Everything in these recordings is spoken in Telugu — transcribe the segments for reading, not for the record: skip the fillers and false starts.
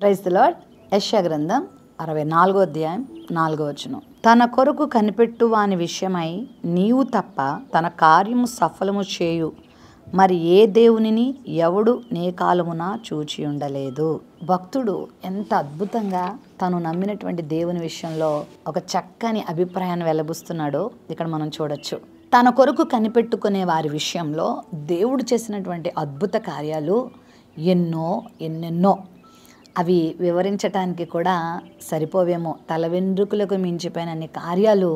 Praise the lord. యెషయా గ్రంథం 64వ అధ్యాయం 4వ వచనం. తన కొరకు కనిపెట్టు వాని విషయమై నీవు తప్ప తన కార్యము సఫలము చేయు మరి ఏ దేవునిని ఎవడు నే కాలమున చూచి ఉండలేదు. భక్తుడు ఎంత అద్భుతంగా తను నమ్మినటువంటి దేవుని విషయంలో ఒక చక్కని అభిప్రాయాన్ని వెలబుస్తున్నాడో ఇక్కడ మనం చూడొచ్చు. తన కొరకు కనిపెట్టుకునే వారి విషయంలో దేవుడు చేసినటువంటి అద్భుత కార్యాలు ఎన్నెన్నో. అవి వివరించటానికి కూడా సరిపోవేమో. తల వెంట్రుకలకు మించిపోయినన్ని కార్యాలు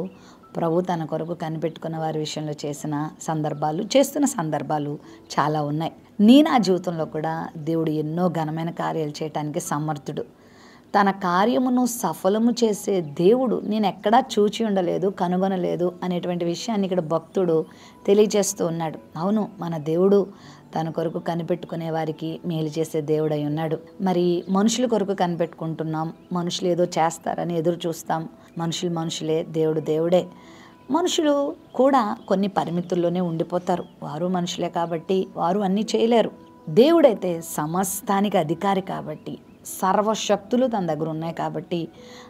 ప్రభు తన కొరకు కనిపెట్టుకున్న వారి విషయంలో చేస్తున్న సందర్భాలు చాలా ఉన్నాయి. నా జీవితంలో కూడా దేవుడు ఎన్నో ఘనమైన కార్యాలు చేయటానికి సమర్థుడు. తన కార్యమును సఫలము చేసే దేవుడు నేను ఎక్కడా చూచి ఉండలేదు, కనుగొనలేదు అనేటువంటి విషయాన్ని ఇక్కడ భక్తుడు తెలియజేస్తూ ఉన్నాడు. అవును, మన దేవుడు తన కొరకు కనిపెట్టుకునే వారికి మేలు చేసే దేవుడై ఉన్నాడు. మరి మనుషుల కొరకు కనిపెట్టుకుంటున్నాం, మనుషులు ఏదో చేస్తారని ఎదురు చూస్తాం. మనుషులే, దేవుడు దేవుడే. మనుషులు కూడా కొన్ని పరిమితుల్లోనే ఉండిపోతారు. వారు మనుషులే కాబట్టి వారు అన్నీ చేయలేరు. దేవుడైతే సమస్తానికి అధికారి కాబట్టి, సర్వశక్తులు తన దగ్గర ఉన్నాయి కాబట్టి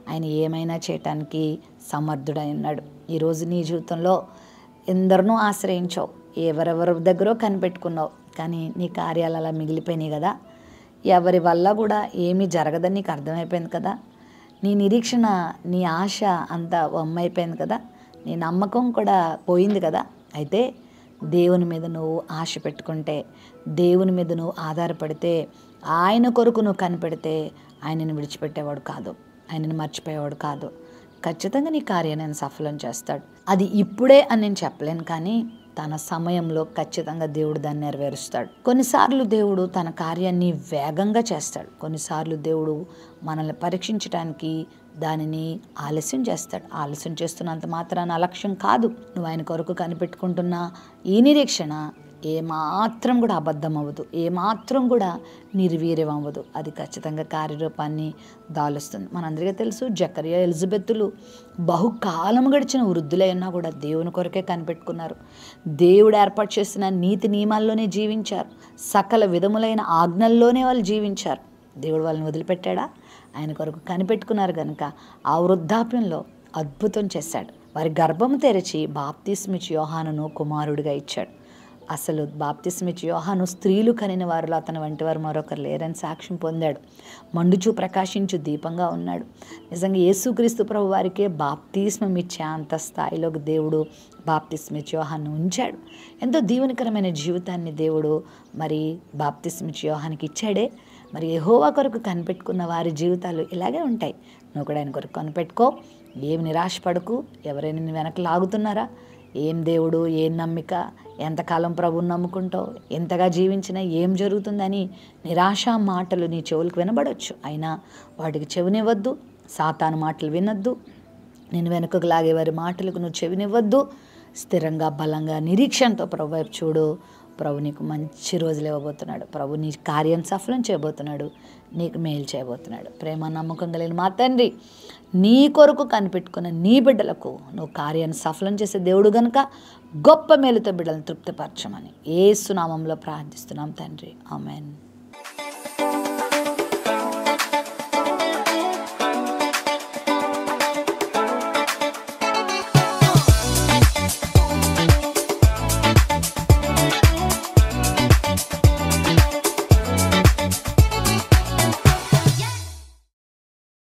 ఆయన ఏమైనా చేయటానికి సమర్థుడై ఉన్నాడు. ఈరోజు నీ జీవితంలో ఎందరినో ఆశ్రయించావు, ఎవరెవరి దగ్గర కనిపెట్టుకున్నావు, కానీ నీ కార్యాలు అలా మిగిలిపోయినాయి కదా. ఎవరి వల్ల కూడా ఏమీ జరగదని నీకు అర్థమైపోయింది కదా. నీ నిరీక్షణ, నీ ఆశ అంతా వమ్మైపోయింది కదా. నీ నమ్మకం కూడా పోయింది కదా. అయితే దేవుని మీద నువ్వు ఆశ పెట్టుకుంటే, దేవుని మీద నువ్వు ఆధారపడితే, ఆయన కొరకు నువ్వు కనిపెడితే ఆయనను విడిచిపెట్టేవాడు కాదు, ఆయనను మర్చిపోయేవాడు కాదు. ఖచ్చితంగా నీ కార్యాన్ని ఆయన సఫలం చేస్తాడు. అది ఇప్పుడే అని నేను చెప్పలేను, కానీ తన సమయంలో ఖచ్చితంగా దేవుడు దాన్ని నెరవేరుస్తాడు. కొన్నిసార్లు దేవుడు తన కార్యాన్ని వేగంగా చేస్తాడు. కొన్నిసార్లు దేవుడు మనల్ని పరీక్షించడానికి దానిని ఆలస్యం చేస్తాడు. ఆలస్యం చేస్తున్నంత మాత్రాన అలక్ష్యం కాదు. నువ్వు ఆయన కొరకు కనిపెట్టుకుంటున్న ఈ నిరీక్షణ ఏమాత్రం కూడా అబద్ధం అవ్వదు, ఏమాత్రం కూడా నిర్వీర్యం అవ్వదు. అది ఖచ్చితంగా కార్యరూపాన్ని దాలుస్తుంది. మనందరికీ తెలుసు, జకరియా, ఎలిజబెత్తులు బహుకాలం గడిచిన వృద్ధులై ఉన్నా కూడా దేవుని కొరకే కనిపెట్టుకున్నారు. దేవుడు ఏర్పాటు చేసిన నీతి నియమాల్లోనే జీవించారు. సకల విధములైన ఆజ్ఞల్లోనే వాళ్ళు జీవించారు. దేవుడు వాళ్ళని వదిలిపెట్టాడా? ఆయన కొరకు కనిపెట్టుకున్నారు కనుక ఆ వృద్ధాప్యంలో అద్భుతం చేశాడు. వారి గర్భము తెరిచి బాప్తిస్మిచ్చి యోహానును కుమారుడిగా ఇచ్చాడు. అసలు బాప్తిస్మిచ్చి యోహాను స్త్రీలు కనిన వారిలో అతని వంటి వారు మరొకరు లేరని సాక్ష్యం పొందాడు. మండుచు ప్రకాశించు దీపంగా ఉన్నాడు. నిజంగా యేసుక్రీస్తు ప్రభు వారికే బాప్తిస్మం ఇచ్చే అంత స్థాయిలోకి దేవుడు బాప్తిస్మిచ్చి యోహాను ఉంచాడు. ఎంతో దీవెనకరమైన జీవితాన్ని దేవుడు మరి బాప్తిస్మిచ్చి యోహానికి ఇచ్చాడే. మరి యెహోవా కొరకు కనిపెట్టుకున్న వారి జీవితాలు ఇలాగే ఉంటాయి. నువ్వు కూడా ఆయన కొరకు కనిపెట్టుకో. ఏం నిరాశపడకు. ఎవరైనా నీ వెనక లాగుతున్నారా? ఏం దేవుడు, ఏం నమ్మిక, ఎంతకాలం ప్రభువుని నమ్ముకుంటావు, ఎంతగా జీవించినా ఏం జరుగుతుందని నిరాశ మాటలు నీ చెవులకు వినబడవచ్చు. అయినా వాటికి చెవినివ్వద్దు. సాతాను మాటలు వినొద్దు. నేను వెనుకకు లాగే వారి మాటలకు నువ్వు చెవినివ్వద్దు. స్థిరంగా, బలంగా, నిరీక్షణతో ప్రభు వైపు చూడు. ప్రభు నీకు మంచి రోజులు ఇవ్వబోతున్నాడు. ప్రభు నీ కార్యం సఫలం చేయబోతున్నాడు, నీకు మేలు చేయబోతున్నాడు. ప్రేమ నమ్మకం కలిగిన మా తండ్రి, నీ కొరకు కనిపెట్టుకున్న నీ బిడ్డలకు నువ్వు కార్యాన్ని సఫలం చేసే దేవుడు గనుక గొప్ప మేలుతో బిడ్డలను తృప్తిపరచమని యేసు నామములో ప్రార్థిస్తున్నాం తండ్రి. ఆమేన్.